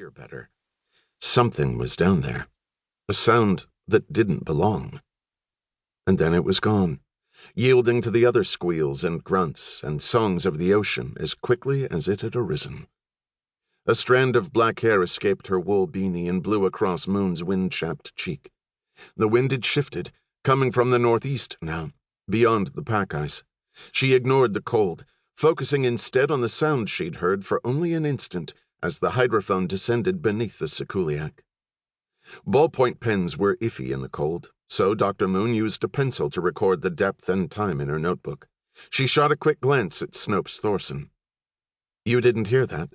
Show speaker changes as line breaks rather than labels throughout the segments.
hear better. Something was down there, a sound that didn't belong. And then it was gone, yielding to the other squeals and grunts and songs of the ocean as quickly as it had arisen. A strand of black hair escaped her wool beanie and blew across Moon's wind-chapped cheek. The wind had shifted, coming from the northeast now, beyond the pack ice. She ignored the cold, focusing instead on the sound she'd heard for only an instant as the hydrophone descended beneath the Sikuliak. Ballpoint pens were iffy in the cold, so Dr. Moon used a pencil to record the depth and time in her notebook. She shot a quick glance at Snopes Thorson. "You didn't hear that?"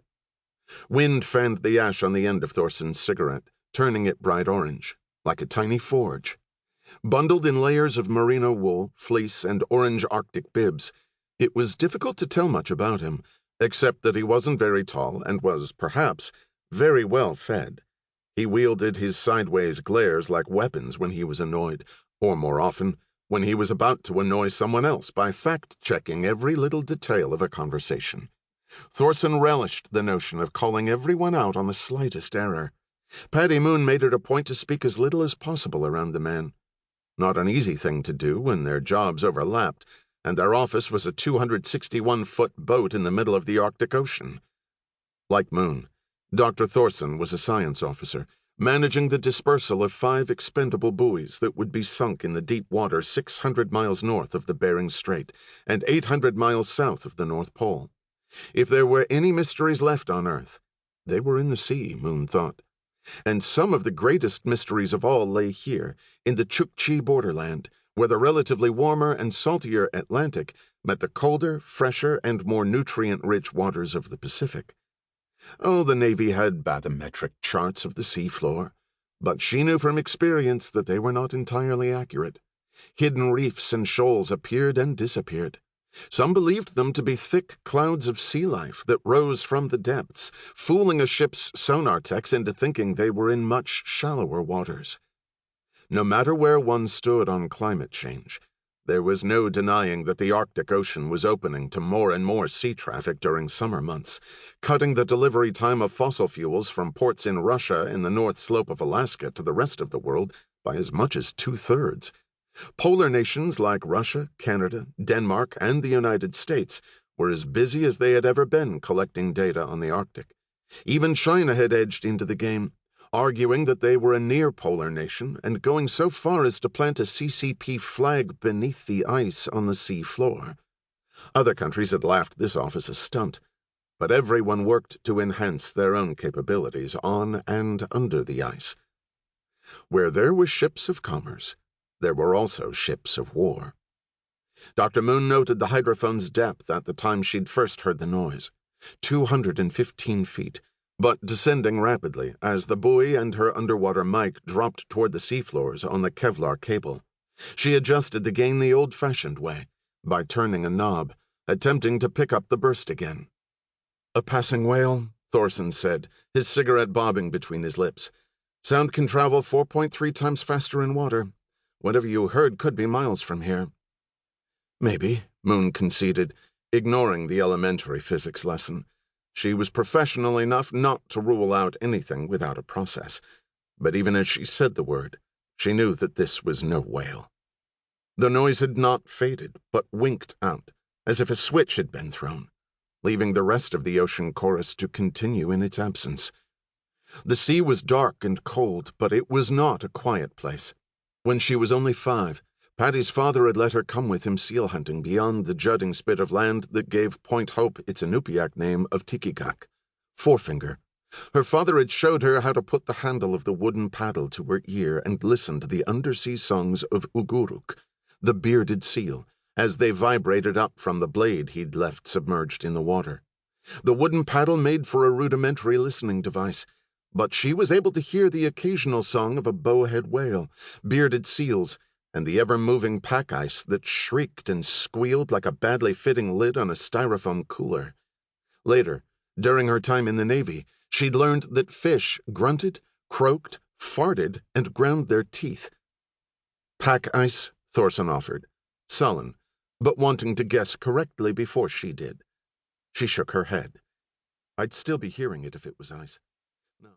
Wind fanned the ash on the end of Thorson's cigarette, turning it bright orange, like a tiny forge. Bundled in layers of merino wool, fleece, and orange Arctic bibs, it was difficult to tell much about him, except that he wasn't very tall and was, perhaps, very well fed. He wielded his sideways glares like weapons when he was annoyed, or more often, when he was about to annoy someone else by fact-checking every little detail of a conversation. Thorson relished the notion of calling everyone out on the slightest error. Paddy Moon made it a point to speak as little as possible around the man. Not an easy thing to do when their jobs overlapped, and their office was a 261-foot boat in the middle of the Arctic Ocean. Like Moon, Dr. Thorson was a science officer, managing the dispersal of 5 expendable buoys that would be sunk in the deep water 600 miles north of the Bering Strait and 800 miles south of the North Pole. If there were any mysteries left on Earth, they were in the sea, Moon thought. And some of the greatest mysteries of all lay here, in the Chukchi borderland, where the relatively warmer and saltier Atlantic met the colder, fresher, and more nutrient-rich waters of the Pacific. Oh, the Navy had bathymetric charts of the seafloor, but she knew from experience that they were not entirely accurate. Hidden reefs and shoals appeared and disappeared. Some believed them to be thick clouds of sea life that rose from the depths, fooling a ship's sonar techs into thinking they were in much shallower waters. No matter where one stood on climate change, there was no denying that the Arctic Ocean was opening to more and more sea traffic during summer months, cutting the delivery time of fossil fuels from ports in Russia and the North Slope of Alaska to the rest of the world by as much as 2/3. Polar nations like Russia, Canada, Denmark, and the United States were as busy as they had ever been collecting data on the Arctic. Even China had edged into the game, arguing that they were a near-polar nation and going so far as to plant a CCP flag beneath the ice on the sea floor. Other countries had laughed this off as a stunt, but everyone worked to enhance their own capabilities on and under the ice. Where there were ships of commerce, there were also ships of war. Dr. Moon noted the hydrophone's depth at the time she'd first heard the noise, 215 feet, but descending rapidly as the buoy and her underwater mic dropped toward the seafloors on the Kevlar cable. She adjusted the gain the old-fashioned way, by turning a knob, attempting to pick up the burst again. "A passing whale," Thorson said, his cigarette bobbing between his lips. "Sound can travel 4.3 times faster in water. Whatever you heard could be miles from here." "Maybe," Moon conceded, ignoring the elementary physics lesson. She was professional enough not to rule out anything without a process, but even as she said the word, she knew that this was no whale. The noise had not faded, but winked out, as if a switch had been thrown, leaving the rest of the ocean chorus to continue in its absence. The sea was dark and cold, but it was not a quiet place. When she was only 5, Paddy's father had let her come with him seal hunting beyond the jutting spit of land that gave Point Hope its Inupiaq name of Tikigak, forefinger. Her father had showed her how to put the handle of the wooden paddle to her ear and listen to the undersea songs of Uguruk, the bearded seal, as they vibrated up from the blade he'd left submerged in the water. The wooden paddle made for a rudimentary listening device, but she was able to hear the occasional song of a bowhead whale, bearded seals, and the ever-moving pack ice that shrieked and squealed like a badly fitting lid on a styrofoam cooler. Later, during her time in the Navy, she'd learned that fish grunted, croaked, farted, and ground their teeth. "Pack ice," Thorson offered, sullen, but wanting to guess correctly before she did. She shook her head. "I'd still be hearing it if it was ice."